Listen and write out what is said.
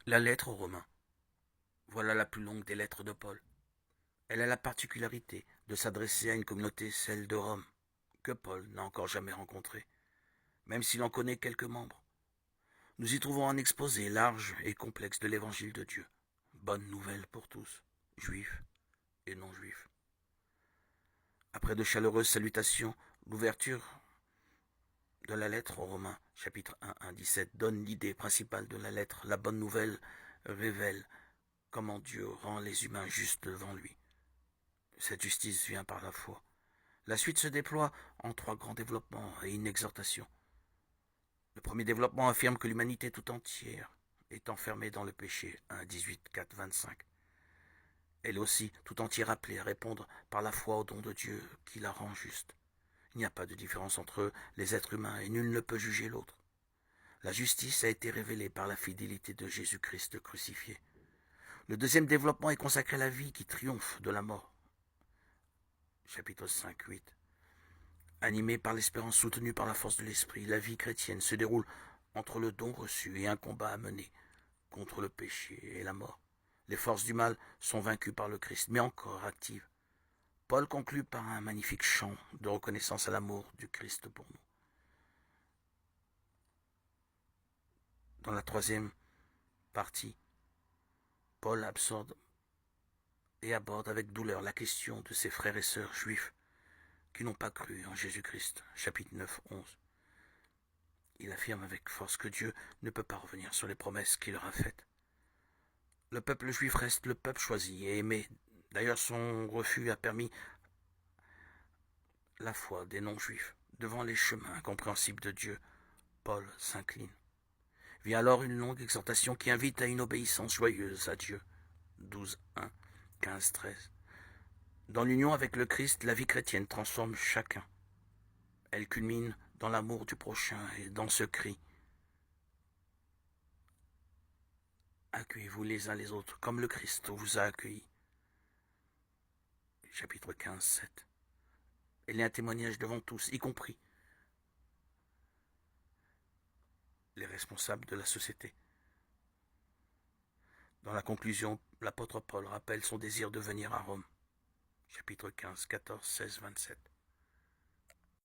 La lettre aux Romains. Voilà la plus longue des lettres de Paul. Elle a la particularité de s'adresser à une communauté, celle de Rome, que Paul n'a encore jamais rencontrée, même s'il en connaît quelques membres. Nous y trouvons un exposé large et complexe de l'évangile de Dieu. Bonne nouvelle pour tous, juifs et non-juifs. Après de chaleureuses salutations, l'ouverture de la lettre aux Romains, chapitre 1, 17, donne l'idée principale de la lettre. La bonne nouvelle révèle comment Dieu rend les humains justes devant lui. Cette justice vient par la foi. La suite se déploie en trois grands développements et une exhortation. Le premier développement affirme que l'humanité tout entière est enfermée dans le péché, 1, 18, 4, 25. Elle est aussi tout entière appelée à répondre par la foi au don de Dieu qui la rend juste. Il n'y a pas de différence entre les êtres humains et nul ne peut juger l'autre. La justice a été révélée par la fidélité de Jésus-Christ crucifié. Le deuxième développement est consacré à la vie qui triomphe de la mort. Chapitre 5, 8. Animée par l'espérance soutenue par la force de l'esprit, la vie chrétienne se déroule entre le don reçu et un combat à mener contre le péché et la mort. Les forces du mal sont vaincues par le Christ, mais encore actives. Paul conclut par un magnifique chant de reconnaissance à l'amour du Christ pour nous. Dans la troisième partie, Paul aborde avec douleur la question de ses frères et sœurs juifs qui n'ont pas cru en Jésus-Christ. Chapitre 9, 11. Il affirme avec force que Dieu ne peut pas revenir sur les promesses qu'il leur a faites. Le peuple juif reste le peuple choisi et aimé. D'ailleurs, son refus a permis la foi des non-juifs. Devant les chemins incompréhensibles de Dieu, Paul s'incline. Vient alors une longue exhortation qui invite à une obéissance joyeuse à Dieu. 12, 1, 15, 13. Dans l'union avec le Christ, la vie chrétienne transforme chacun. Elle culmine dans l'amour du prochain et dans ce cri. Accueillez-vous les uns les autres comme le Christ vous a accueillis. Chapitre 15, 7. Elle est un témoignage devant tous, y compris les responsables de la société. Dans la conclusion, l'apôtre Paul rappelle son désir de venir à Rome. Chapitre 15, 14, 16, 27.